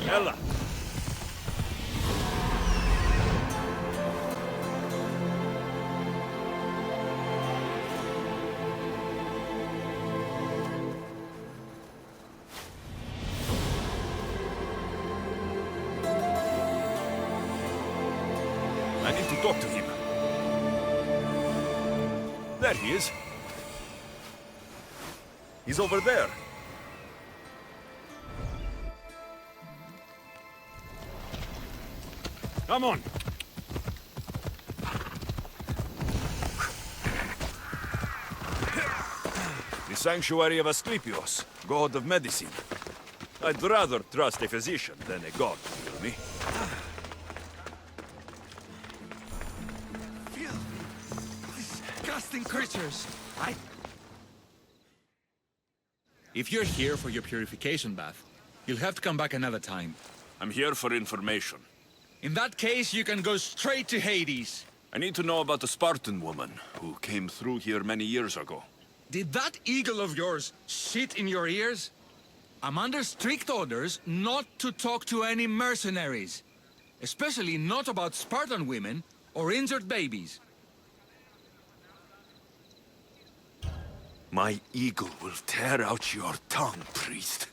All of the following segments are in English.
Ella! I need to talk to him. There he is. He's over there. Come on. The sanctuary of Asclepios, god of medicine. I'd rather trust a physician than a god, you me? Disgusting creatures! If you're here for your purification bath, you'll have to come back another time. I'm here for information. In that case, you can go straight to Hades. I need to know about the Spartan woman who came through here many years ago. Did that eagle of yours shit in your ears? I'm under strict orders not to talk to any mercenaries. Especially not about Spartan women or injured babies. My eagle will tear out your tongue, priest.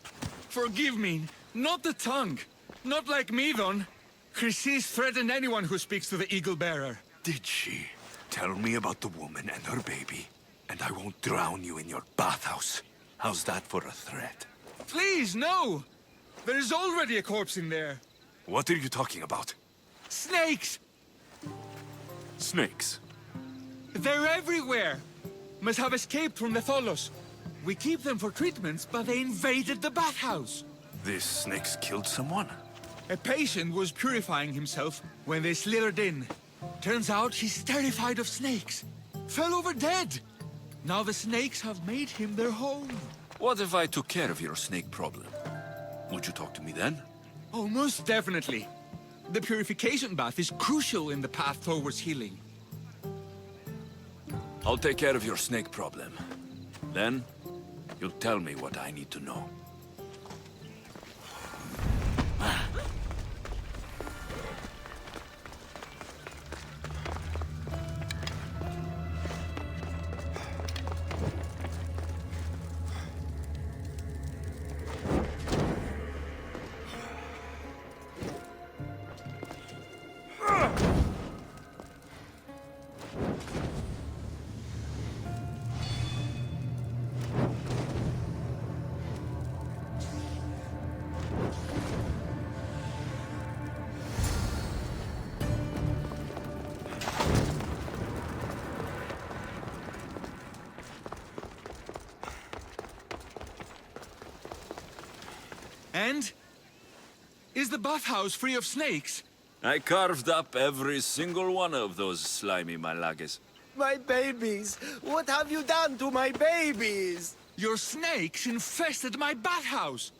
Forgive me, not the tongue. Not like Medon. Chrysis threatened anyone who speaks to the eagle bearer. Did she? Tell me about the woman and her baby, and I won't drown you in your bathhouse. How's that for a threat? Please, no! There is already a corpse in there. What are you talking about? Snakes! Snakes? They're everywhere! Must have escaped from the Tholos. We keep them for treatments, but they invaded the bathhouse. These snakes killed someone? A patient was purifying himself when they slithered in. Turns out he's terrified of snakes. Fell over dead. Now the snakes have made him their home. What if I took care of your snake problem? Would you talk to me then? Oh, most definitely. The purification bath is crucial in the path towards healing. I'll take care of your snake problem. Then, you'll tell me what I need to know. And? Is the bathhouse free of snakes? I carved up every single one of those slimy malagas. My babies! What have you done to my babies? Your snakes infested my bathhouse!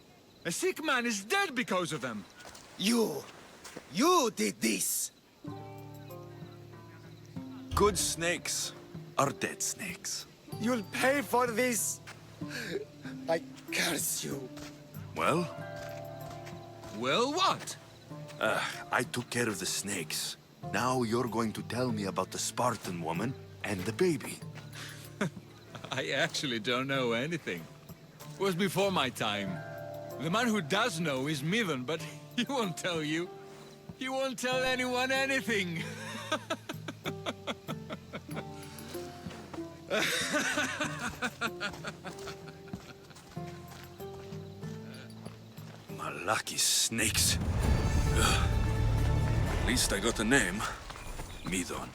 A sick man is dead because of them! You did this! Good snakes are dead snakes. You'll pay for this! I curse you! Well? Well, what? I took care of the snakes. Now you're going to tell me about the Spartan woman and the baby. I actually don't know anything. It was before my time. The man who does know is Medon, but he won't tell you. He won't tell anyone anything. Lucky snakes. Ugh. At least I got a name. Medon.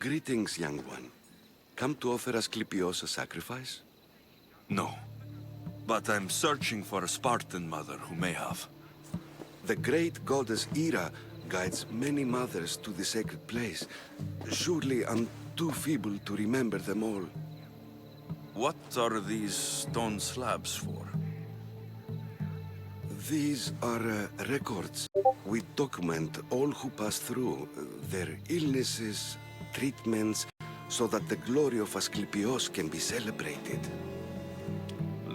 Greetings, young one. Come to offer Asclepios a sacrifice? No. But I'm searching for a Spartan mother who may have. The great goddess Hera guides many mothers to the sacred place. Surely I'm too feeble to remember them all. What are these stone slabs for? These are records. We document all who pass through, their illnesses, treatments, so that the glory of Asclepios can be celebrated.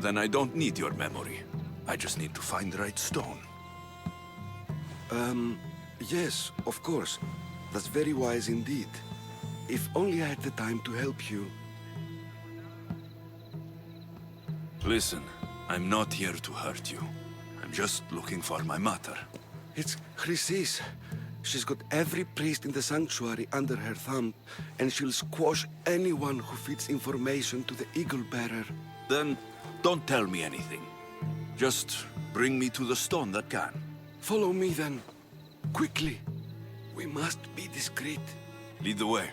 Then I don't need your memory. I just need to find the right stone. Yes, of course. That's very wise indeed. If only I had the time to help you. Listen, I'm not here to hurt you. I'm just looking for my mother. It's Chrysis. She's got every priest in the sanctuary under her thumb, and she'll squash anyone who feeds information to the Eagle Bearer. Then don't tell me anything. Just bring me to the stone that can. Follow me then. Quickly. We must be discreet. Lead the way.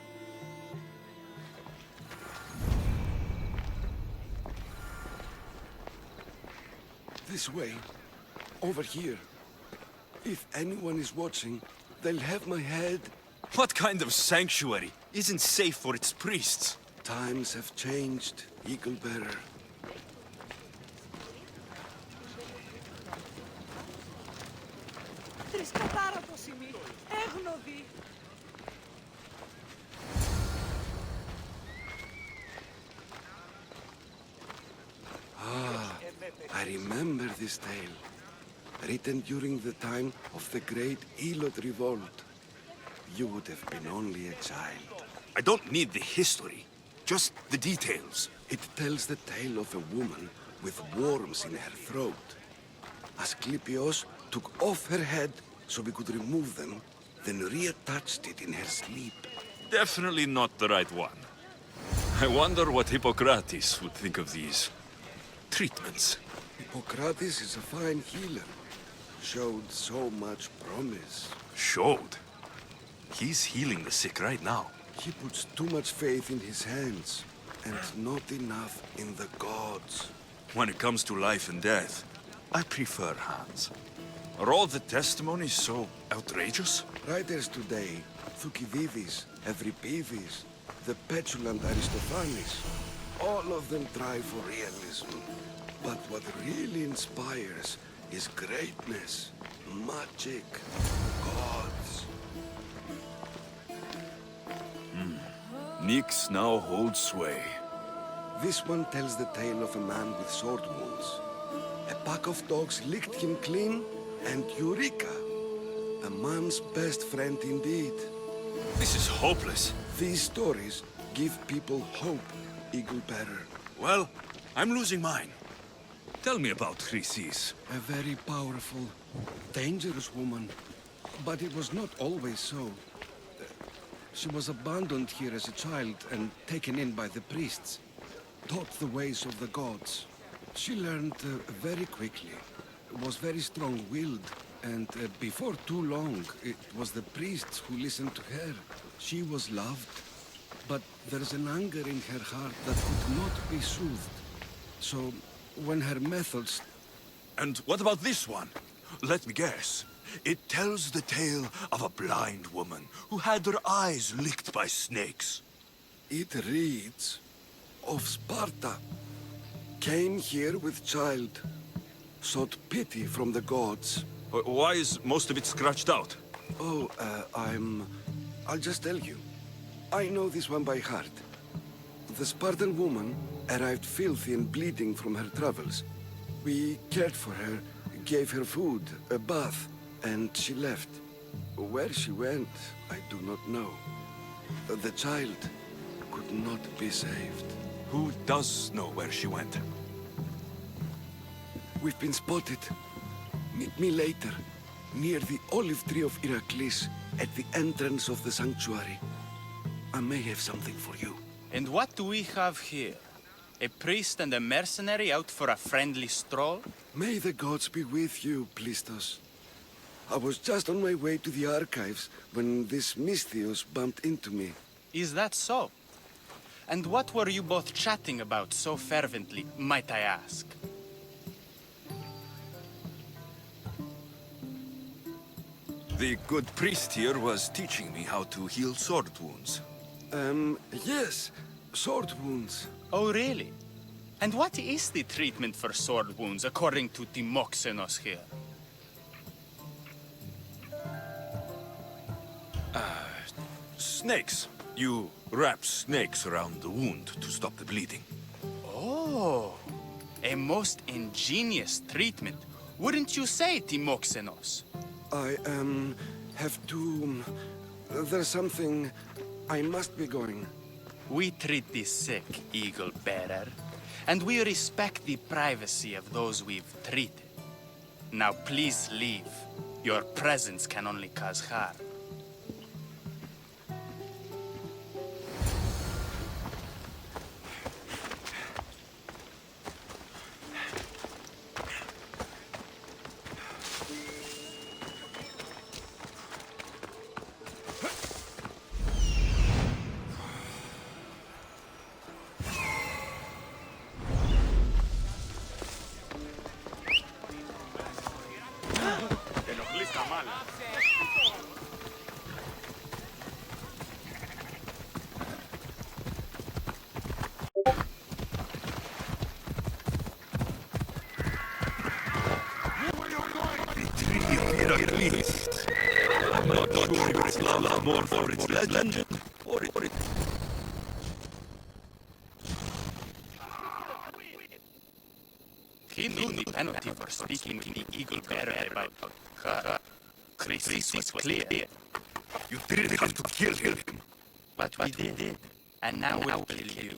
This way. Over here. If anyone is watching, they'll have my head. What kind of sanctuary isn't safe for its priests? Times have changed, Eagle Bearer. Τρισκατάρατο σημείο, έγνοδη. I remember this tale. Written during the time of the great Elot revolt. You would have been only a child. I don't need the history, just the details. It tells the tale of a woman with worms in her throat. Asclepios took off her head so we could remove them, then reattached it in her sleep. Definitely not the right one. I wonder what Hippocrates would think of these treatments. Hippocrates is a fine healer. Showed so much promise. Showed? He's healing the sick right now. He puts too much faith in his hands, and not enough in the gods. When it comes to life and death, I prefer hands. Are all the testimonies so outrageous? Writers today, Thucydides, Euripides, the petulant Aristophanes, all of them try for realism. But what really inspires is greatness, magic, gods. Nyx now holds sway. This one tells the tale of a man with sword wounds. A pack of dogs licked him clean, and Eureka! A man's best friend indeed. This is hopeless. These stories give people hope, Eagle Bearer. Well, I'm losing mine. Tell me about Chrysis. A very powerful, dangerous woman. But it was not always so. She was abandoned here as a child and taken in by the priests. Taught the ways of the gods. She learned very quickly. Was very strong-willed. And before too long, it was the priests who listened to her. She was loved. But there's an anger in her heart that could not be soothed. So, when her methods... And what about this one? Let me guess. It tells the tale of a blind woman who had her eyes licked by snakes. It reads of Sparta. Came here with child. Sought pity from the gods. Why is most of it scratched out? Oh, I'll just tell you. I know this one by heart. The Spartan woman arrived filthy and bleeding from her travels. We cared for her, gave her food, a bath, and she left. Where she went, I do not know. The child could not be saved. Who does know where she went? We've been spotted. Meet me later, near the olive tree of Heracles, at the entrance of the sanctuary. I may have something for you. And what do we have here? A priest and a mercenary out for a friendly stroll? May the gods be with you, Plistos. I was just on my way to the archives when this Misthios bumped into me. Is that so? And what were you both chatting about so fervently, might I ask? The good priest here was teaching me how to heal sword wounds. Yes. Sword wounds. Oh, really? And what is the treatment for sword wounds, according to Timoxenos here? Snakes. You wrap snakes around the wound to stop the bleeding. Oh, a most ingenious treatment. Wouldn't you say, Timoxenos? I, have to... There's something... I must be going. We treat the sick, Eagle Bearer, and we respect the privacy of those we've treated. Now please leave. Your presence can only cause harm. I'm not sure if it's love more for its legend or it. He knew the penalty for speaking to the Eagle Bearer about her. Chrysis was clear. You didn't have to kill him. But we did. And now we'll kill you.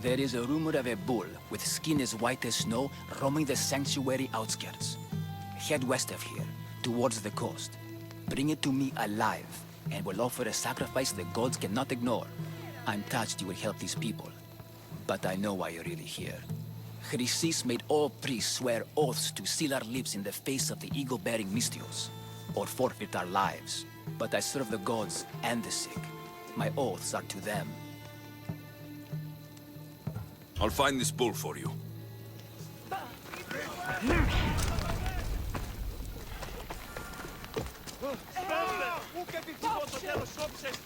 There is a rumor of a bull with skin as white as snow roaming the sanctuary outskirts. Head west of here, towards the coast. Bring it to me alive, and we'll offer a sacrifice the gods cannot ignore. I'm touched you will help these people, but I know why you're really here. Chrysis made all priests swear oaths to seal our lips in the face of the eagle-bearing mysthios, or forfeit our lives. But I serve the gods and the sick. My oaths are to them. I'll find this bull for you.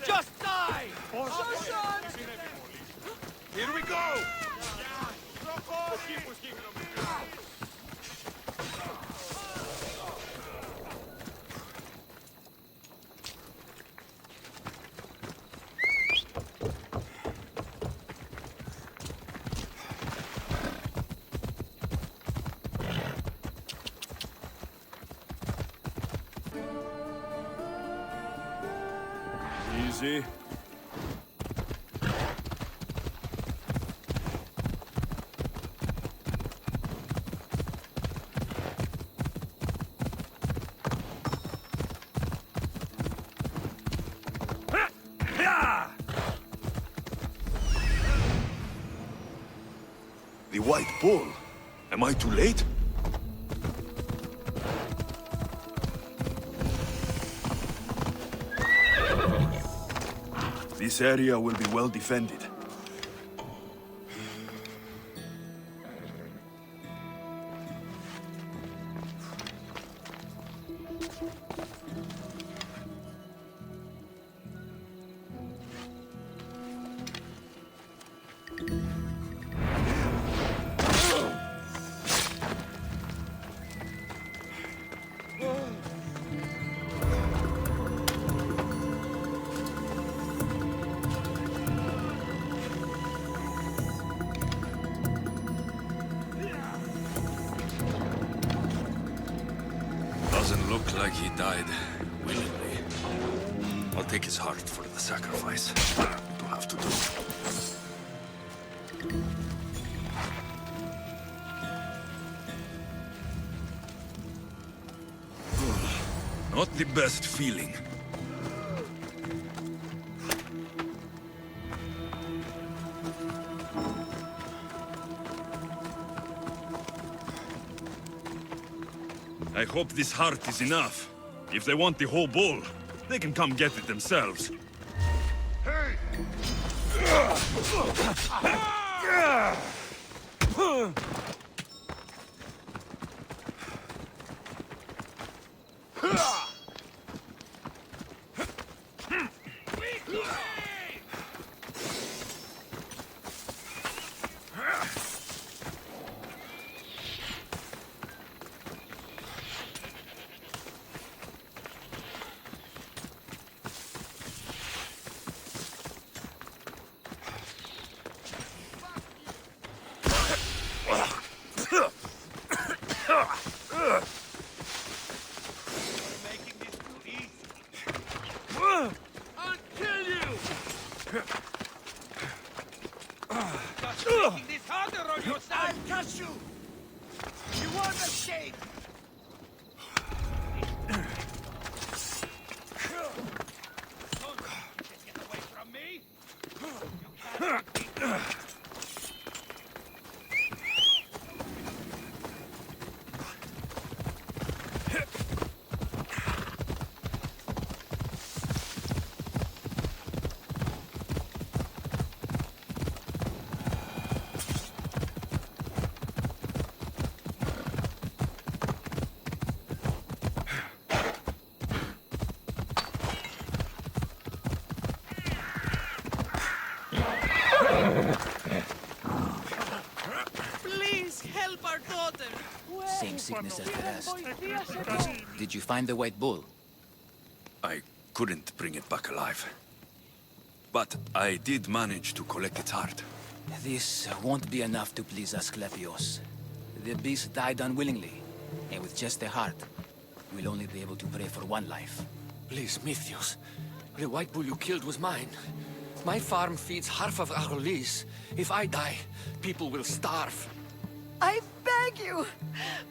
Just die! Here we go! Easy. The white bull. Am I too late? This area will be well defended. Doesn't look like he died willingly. I'll take his heart for the sacrifice. It'll have to do. Not the best feeling. I hope this heart is enough. If they want the whole bull, they can come get it themselves. Hey! Please help our daughter. Same sickness as the rest. Did you find the white bull? I couldn't bring it back alive. But I did manage to collect its heart. This won't be enough to please Asclepios. The beast died unwillingly, and with just the heart, we'll only be able to pray for one life. Please, Mythios. The white bull you killed was mine. My farm feeds half of Arolis. If I die, people will starve. I beg you.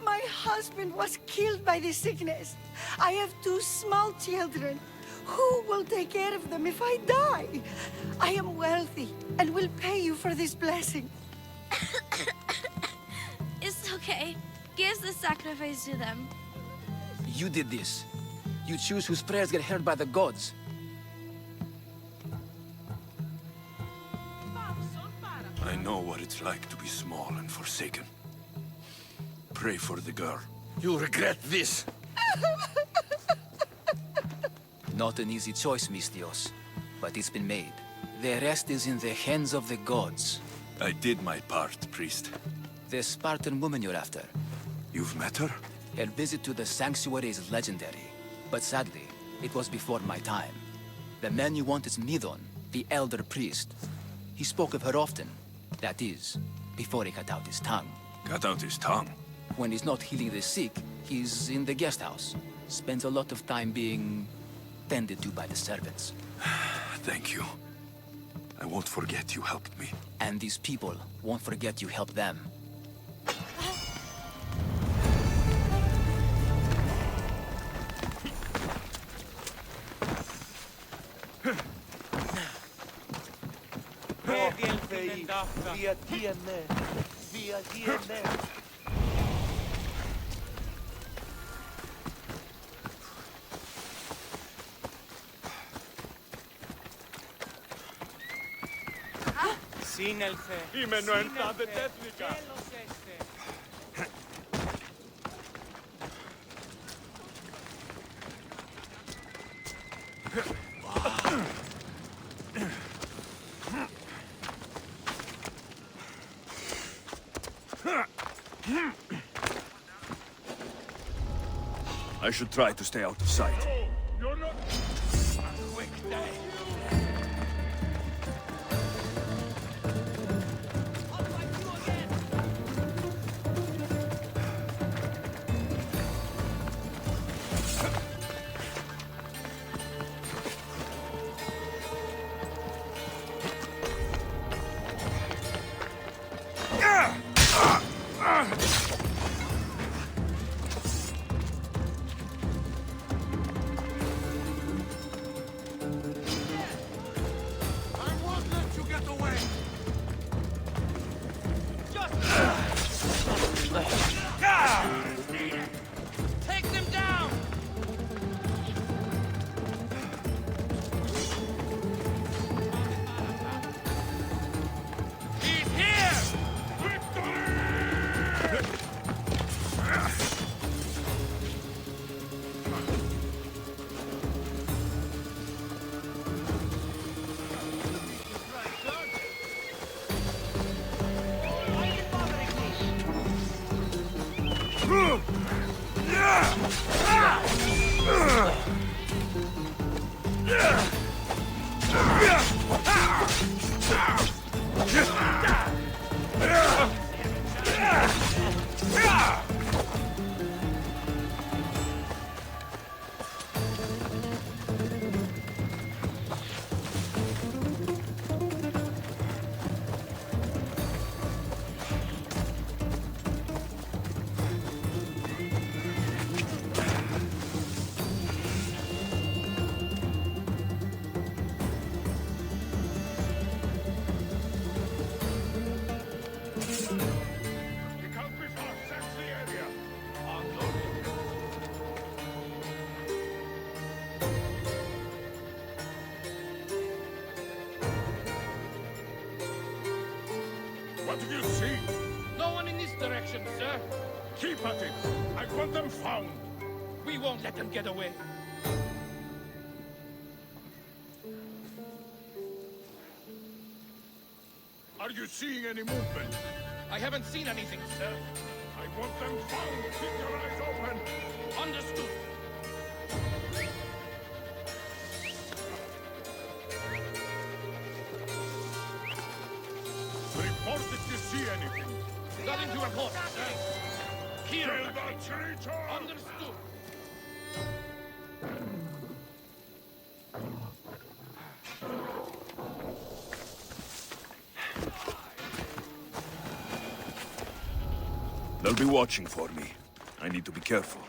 My husband was killed by this sickness. I have 2 small children. Who will take care of them if I die? I am wealthy and will pay you for this blessing. It's okay. Give the sacrifice to them. You did this. You choose whose prayers get heard by the gods. I know what it's like to be small and forsaken. Pray for the girl. You'll regret this. Not an easy choice, misthios, but it's been made. The rest is in the hands of the gods. I did my part, priest. The Spartan woman you're after. You've met her? Her visit to the sanctuary is legendary, but sadly, it was before my time. The man you want is Midon, the elder priest. He spoke of her often. That is, before he cut out his tongue. Cut out his tongue? When he's not healing the sick, he's in the guest house. Spends a lot of time being tended to by the servants. Thank you. I won't forget you helped me. And these people won't forget you helped them. Σύνελθε. Είμαι νοεντάδε τέθνικα. I should try to stay out of sight. You're not... Quick day. What do you see? No one in this direction, sir. Keep at it. I want them found. We won't let them get away. Are you seeing any movement? I haven't seen anything, sir. I want them found. Keep your eyes open. Understood. Report if you see anything. Nothing to report, sir. Here, Kill the traitor! understood. be watching for me. I need to be careful.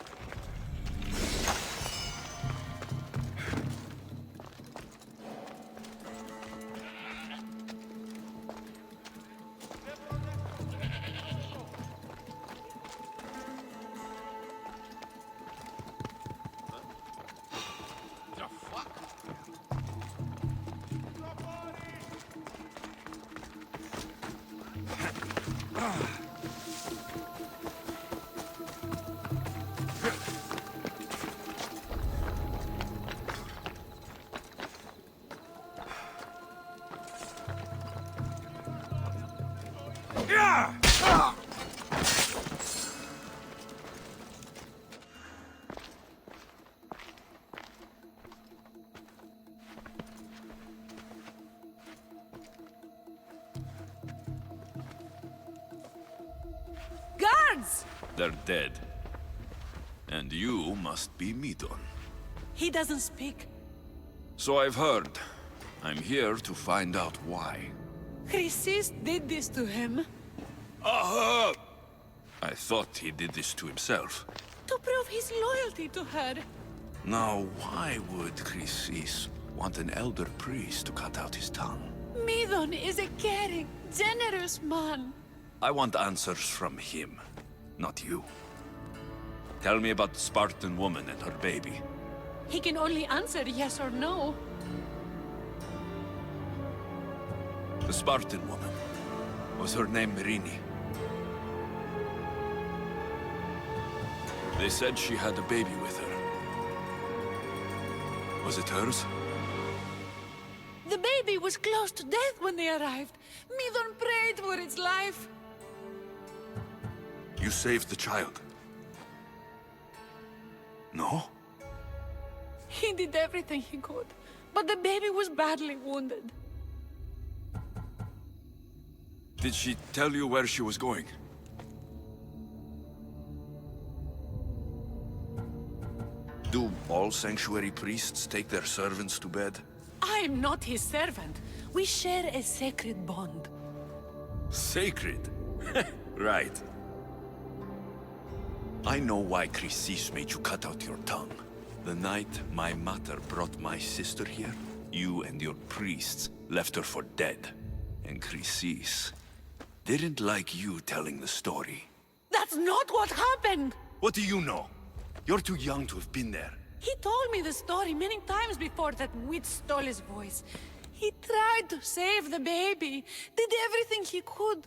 Guards! They're dead. And you must be Midon. He doesn't speak. So I've heard. I'm here to find out why. Chrysis did this to him. Aha! I thought he did this to himself. To prove his loyalty to her. Now, why would Chrysis want an elder priest to cut out his tongue? Midon is a caring, generous man. I want answers from him, not you. Tell me about the Spartan woman and her baby. He can only answer yes or no. The Spartan woman. Was her name Myrine? They said she had a baby with her. Was it hers? The baby was close to death when they arrived. Midon prayed for its life. You saved the child? No? He did everything he could, but the baby was badly wounded. Did she tell you where she was going? Do all sanctuary priests take their servants to bed? I am not his servant. We share a sacred bond. Sacred? Right. I know why Chrysis made you cut out your tongue. The night my mother brought my sister here, you and your priests left her for dead. And Chrysis didn't like you telling the story. That's not what happened! What do you know? You're too young to have been there. He told me the story many times before that witch stole his voice. He tried to save the baby, did everything he could.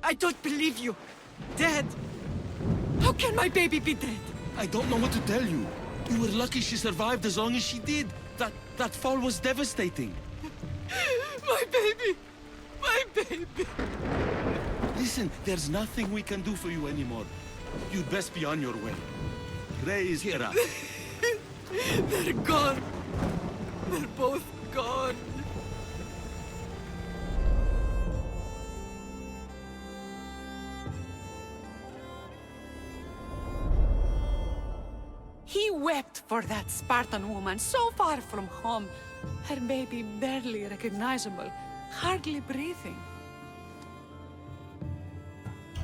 I don't believe you. Dead. How can my baby be dead? I don't know what to tell you. You were lucky she survived as long as she did. That fall was devastating. My baby! My baby! Listen, there's nothing we can do for you anymore. You'd best be on your way. Ray is here. They're gone. They're both gone. He wept for that Spartan woman so far from home. Her baby barely recognizable, hardly breathing.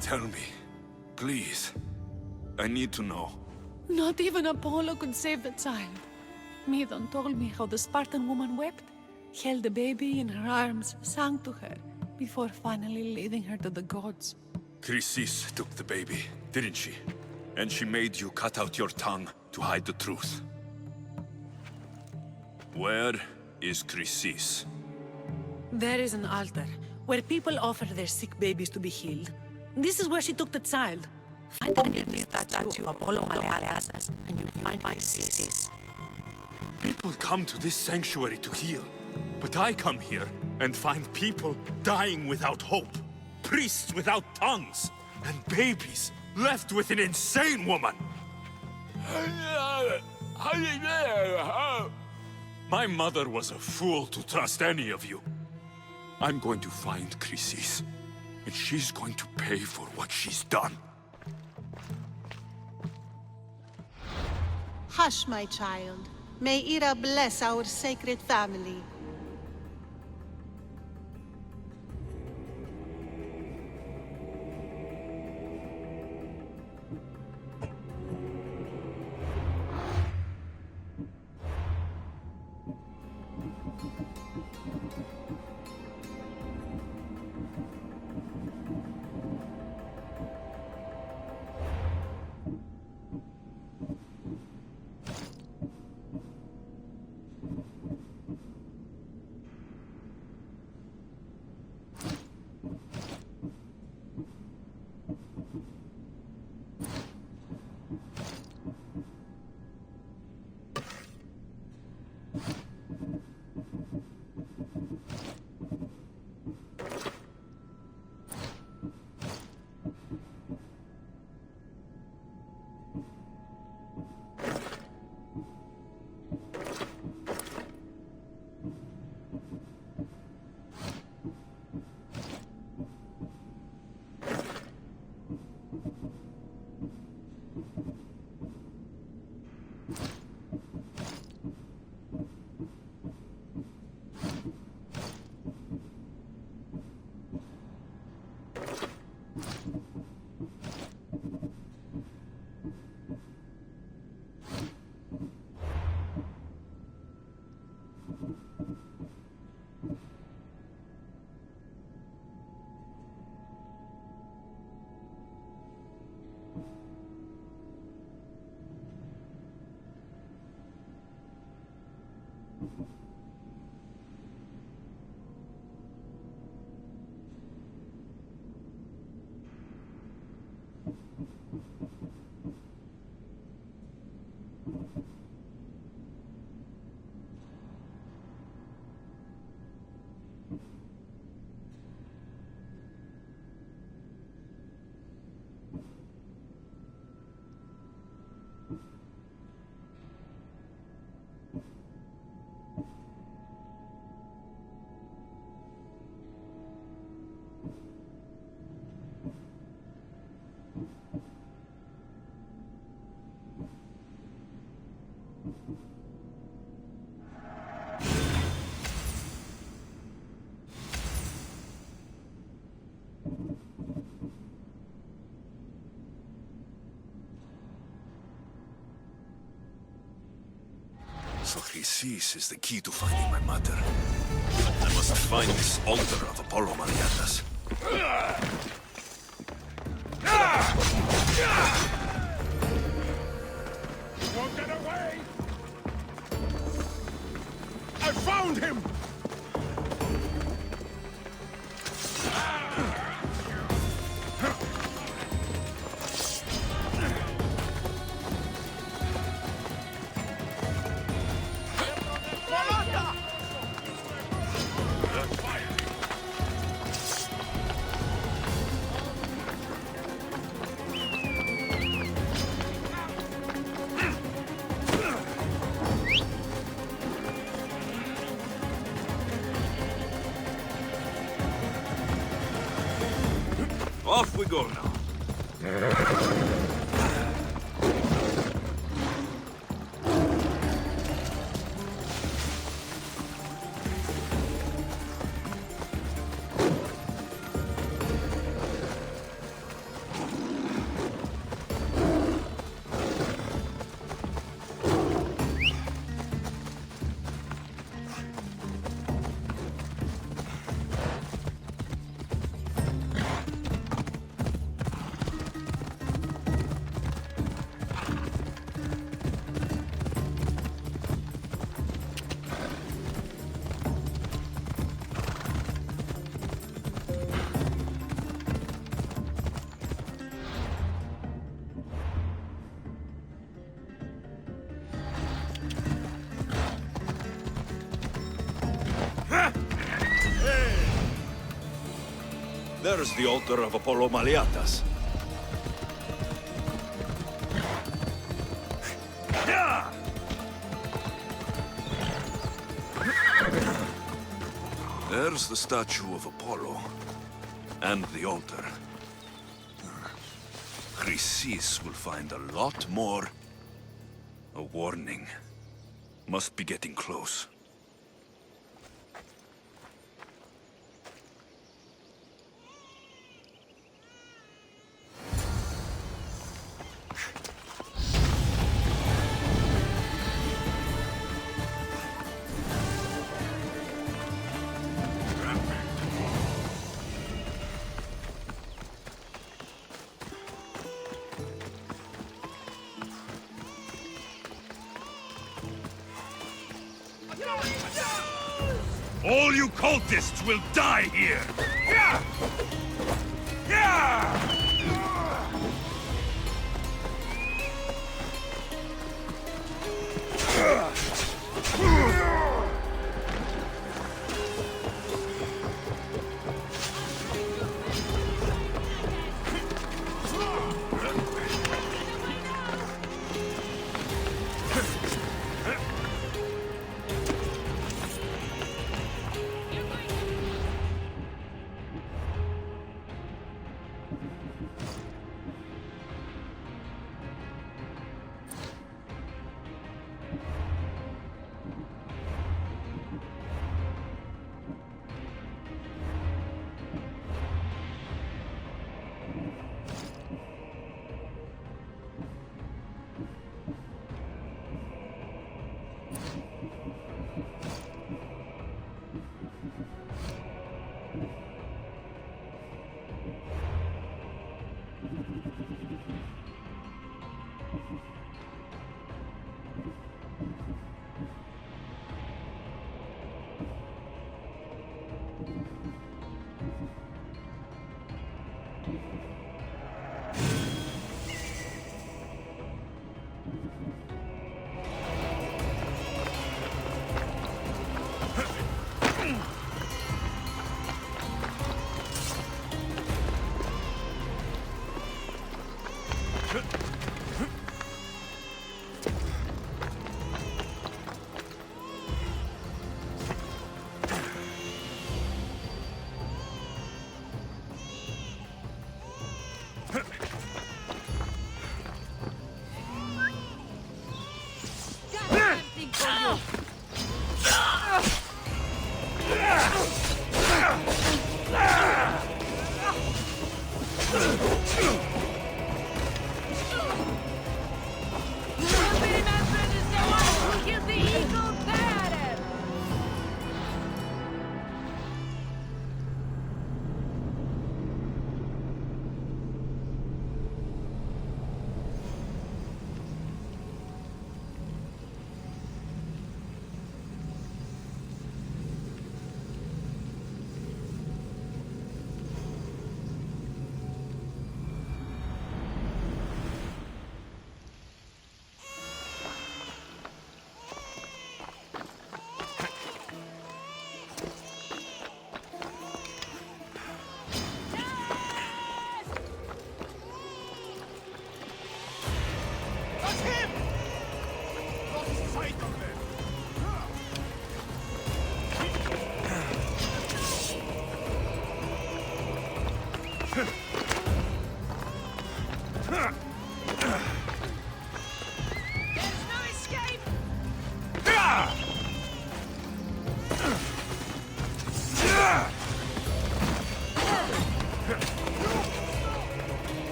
Tell me, please. I need to know. Not even Apollo could save the child. Midon told me how the Spartan woman wept, held the baby in her arms, sang to her, before finally leading her to the gods. Chrysis took the baby, didn't she? And she made you cut out your tongue to hide the truth. Where is Chrysis? There is an altar, where people offer their sick babies to be healed. This is where she took the child. Find underneath that statue of Apollo Maleatas, and you'll find Chrysis. People come to this sanctuary to heal. But I come here and find people dying without hope. Priests without tongues. And babies left with an insane woman. My mother was a fool to trust any of you. I'm going to find Chrysis, and she's going to pay for what she's done. Hush, my child. May Ira bless our sacred family. So Chrysis is the key to finding my mother. I must find this altar of Apollo Maliatas. You won't get away! I found him! Off we go now. There's the altar of Apollo Maliatas. There's the statue of Apollo. And the altar. Chrysis will find a lot more A warning. Must be getting close. All you cultists will die here! Yeah! Yeah!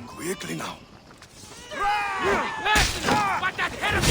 Quickly now. What the hell?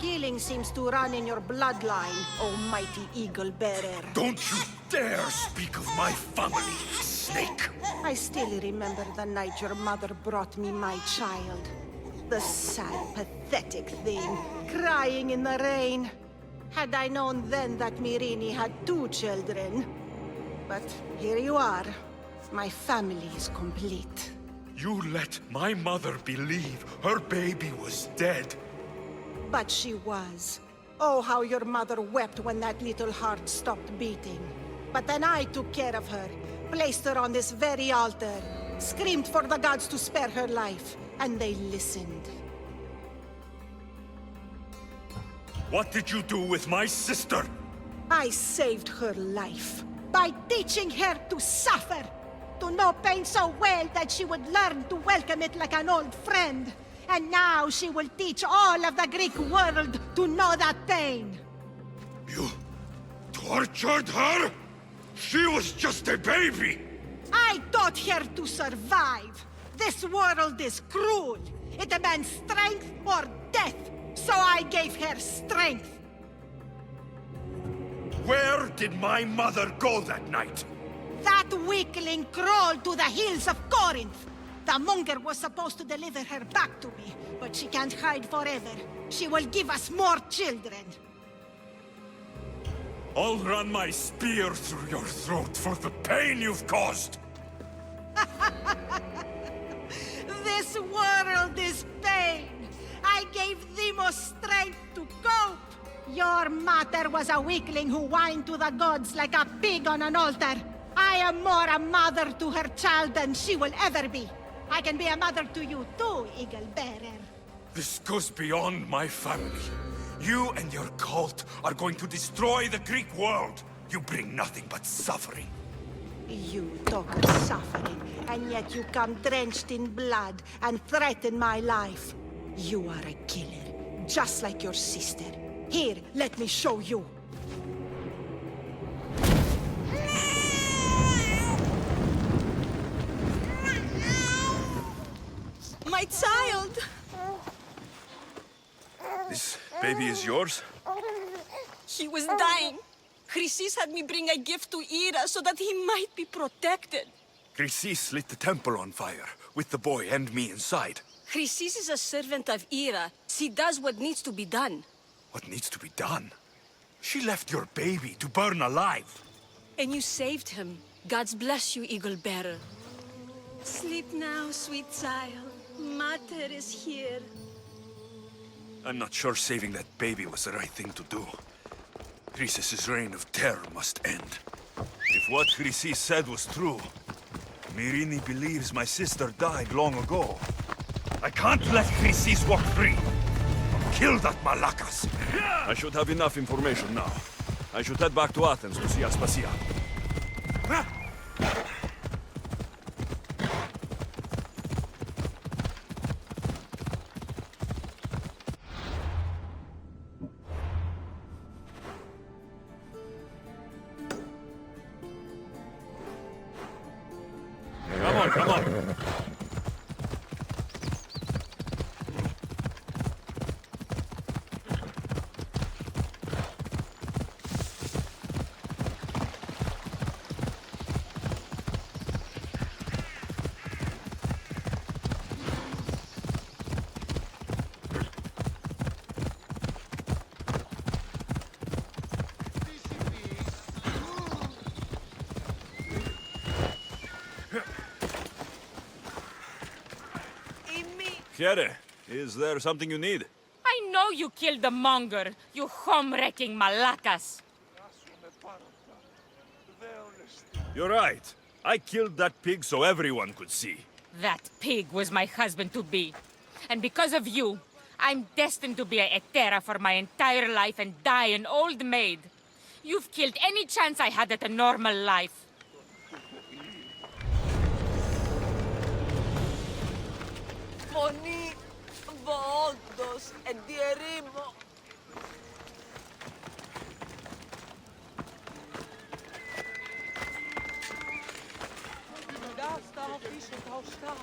Killing seems to run in your bloodline, oh mighty eagle bearer. Don't you dare speak of my family, snake! I still remember the night your mother brought me my child. The sad, pathetic thing, crying in the rain. Had I known then that Myrini had 2 children. But here you are. My family is complete. You let my mother believe her baby was dead. But she was. Oh, how your mother wept when that little heart stopped beating. But then I took care of her, placed her on this very altar, screamed for the gods to spare her life, and they listened. What did you do with my sister? I saved her life by teaching her to suffer, to know pain so well that she would learn to welcome it like an old friend. And now she will teach all of the Greek world to know that pain. You tortured her? She was just a baby! I taught her to survive. This world is cruel. It demands strength or death. So I gave her strength. Where did my mother go that night? That weakling crawled to the hills of Corinth. The monger was supposed to deliver her back to me, but she can't hide forever. She will give us more children. I'll run my spear through your throat for the pain you've caused! This world is pain. I gave Demos strength to cope. Your mother was a weakling who whined to the gods like a pig on an altar. I am more a mother to her child than she will ever be. I can be a mother to you too, Eagle Bearer. This goes beyond my family. You and your cult are going to destroy the Greek world. You bring nothing but suffering. You talk of suffering, and yet you come drenched in blood and threaten my life. You are a killer, just like your sister. Here, let me show you. My child! This baby is yours? He was dying. Chrysis had me bring a gift to Ira so that he might be protected. Chrysis lit the temple on fire, with the boy and me inside. Chrysis is a servant of Ira. She does what needs to be done. What needs to be done? She left your baby to burn alive. And you saved him. Gods bless you, Eagle Bearer. Sleep now, sweet child. Mater is here. I'm not sure saving that baby was the right thing to do. Chrysis' reign of terror must end. If what Chrysis said was true, Myrini believes my sister died long ago. I can't let Chrysis walk free. Kill that Malakas. I should have enough information now. I should head back to Athens to see Aspasia. Come on. Here, is there something you need? I know you killed the monger, you home-wrecking malacas. You're right. I killed that pig so everyone could see. That pig was my husband-to-be. And because of you, I'm destined to be a hetera for my entire life and die an old maid. You've killed any chance I had at a normal life. Φωνή, βόντος, εντιερήμο. Δάστα, πίσω τα οστά.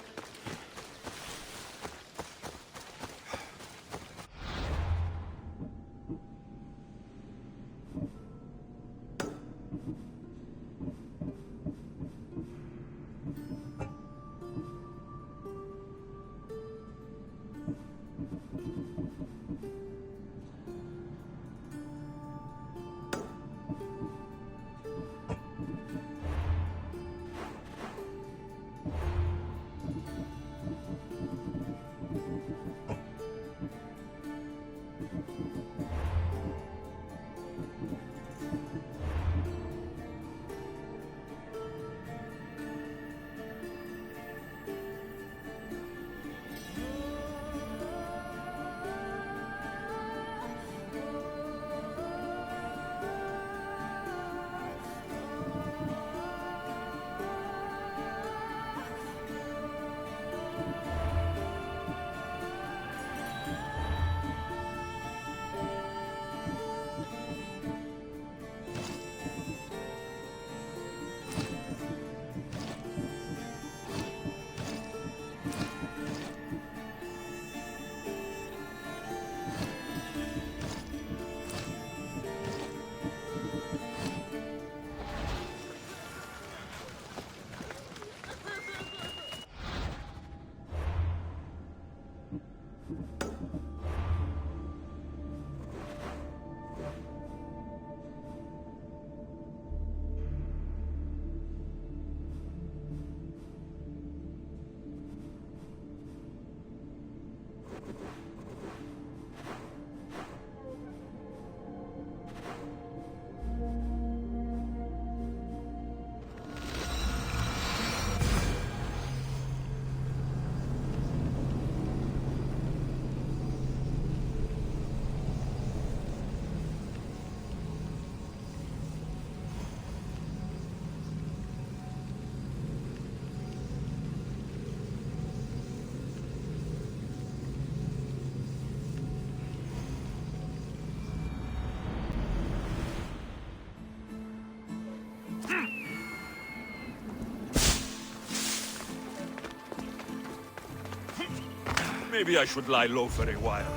Maybe I should lie low for a while.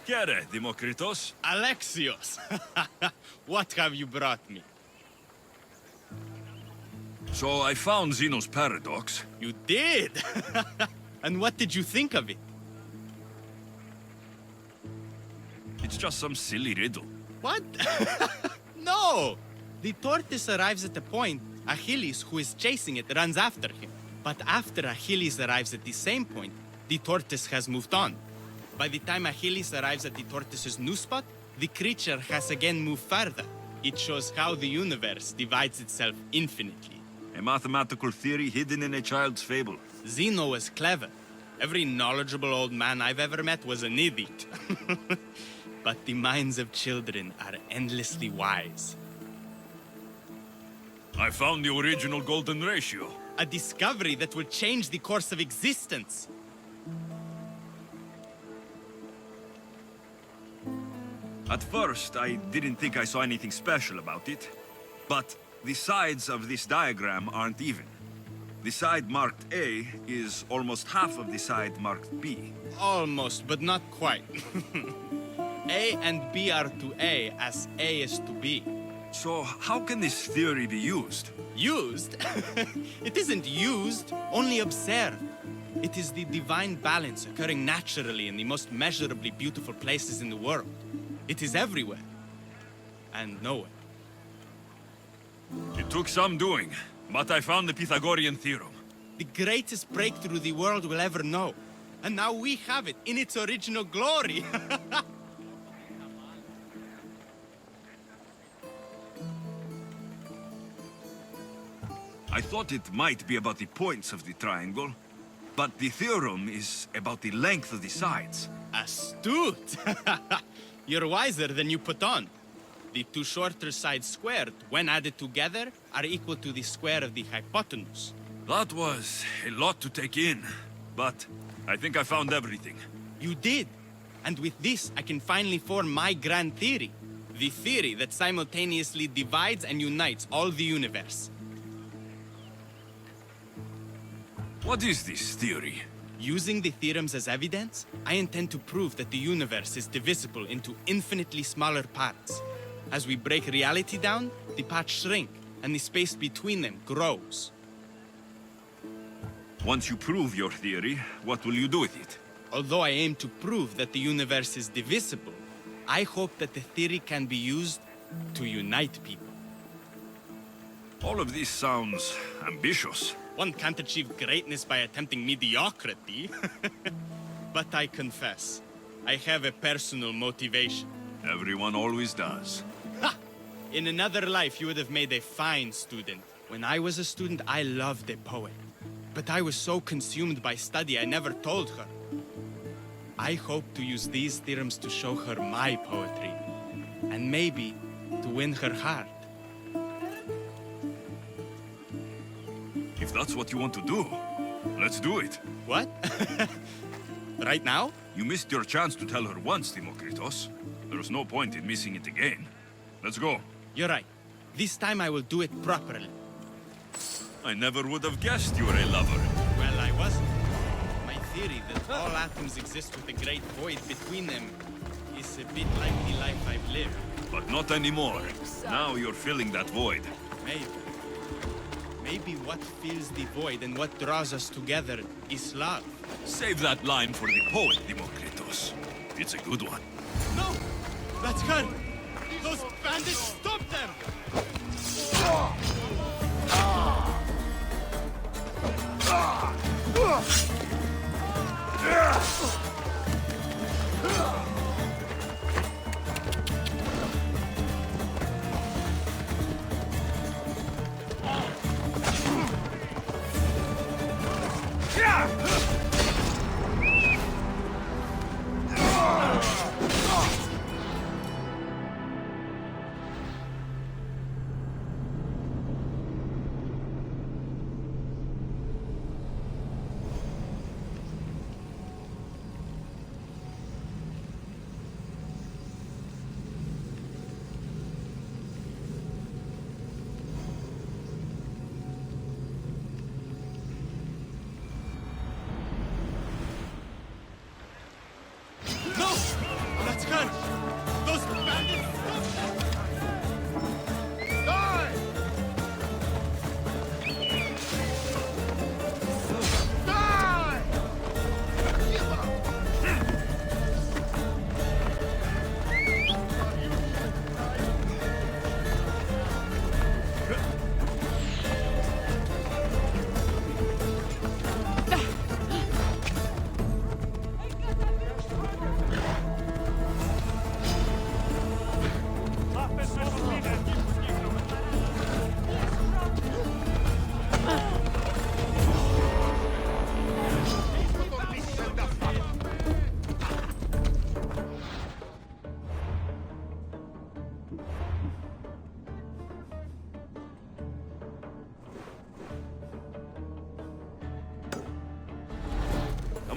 Kere, Demokritos. Alexios! What have you brought me? So I found Zeno's paradox. You did? And what did you think of it? It's just some silly riddle. What? No! The tortoise arrives at a point, Achilles, who is chasing it, runs after him. But after Achilles arrives at the same point, the tortoise has moved on. By the time Achilles arrives at the tortoise's new spot, the creature has again moved further. It shows how the universe divides itself infinitely. A mathematical theory hidden in a child's fable. Zeno was clever. Every knowledgeable old man I've ever met was an idiot. But the minds of children are endlessly wise. I found the original golden ratio. A discovery that will change the course of existence. At first, I didn't think I saw anything special about it. But the sides of this diagram aren't even. The side marked A is almost half of the side marked B. Almost, but not quite. A and B are to A as A is to B. So how can this theory be used? Used? It isn't used, only observed. It is the divine balance occurring naturally in the most measurably beautiful places in the world. It is everywhere. And nowhere. It took some doing, but I found the Pythagorean theorem. The greatest breakthrough the world will ever know. And now we have it in its original glory. I thought it might be about the points of the triangle, but the theorem is about the length of the sides. Astute! You're wiser than you put on. The two shorter sides squared, when added together, are equal to the square of the hypotenuse. That was a lot to take in, but I think I found everything. You did. And with this, I can finally form my grand theory. The theory that simultaneously divides and unites all the universe. What is this theory? Using the theorems as evidence, I intend to prove that the universe is divisible into infinitely smaller parts. As we break reality down, the parts shrink, and the space between them grows. Once you prove your theory, what will you do with it? Although I aim to prove that the universe is divisible, I hope that the theory can be used to unite people. All of this sounds ambitious. One can't achieve greatness by attempting mediocrity. But I confess, I have a personal motivation. Everyone always does. Ha! In another life, you would have made a fine student. When I was a student, I loved a poet. But I was so consumed by study, I never told her. I hope to use these theorems to show her my poetry. And maybe to win her heart. If that's what you want to do, let's do it. What? Right now? You missed your chance to tell her once, Demokritos. There's no point in missing it again. Let's go. You're right. This time I will do it properly. I never would have guessed you were a lover. Well, I wasn't. My theory that all atoms exist with a great void between them is a bit like the life I've lived. But not anymore. Now you're filling that void. Maybe. Maybe what fills the void and what draws us together is love. Save that line for the poet, Demokritos. It's a good one. No! That's her! Those bandits, stop them!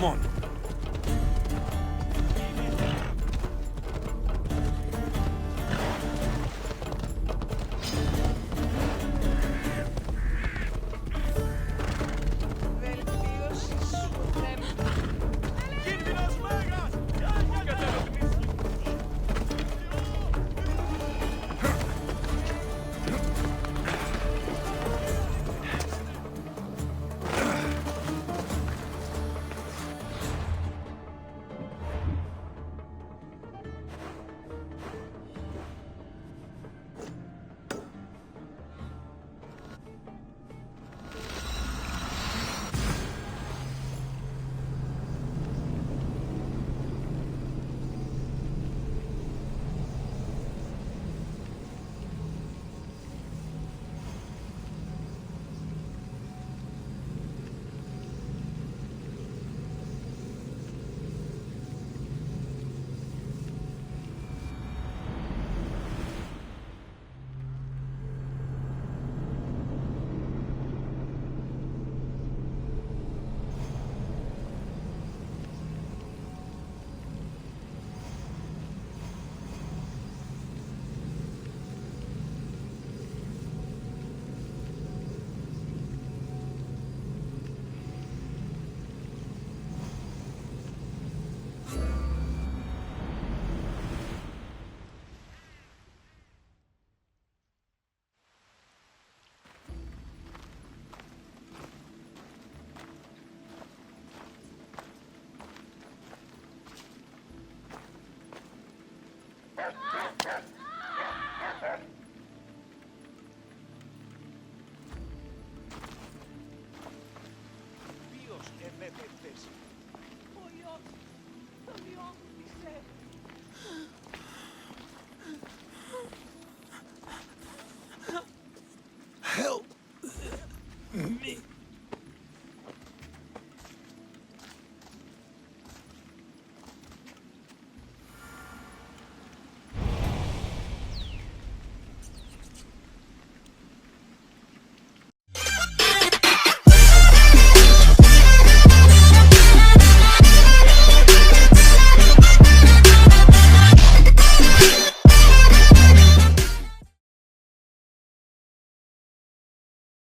on.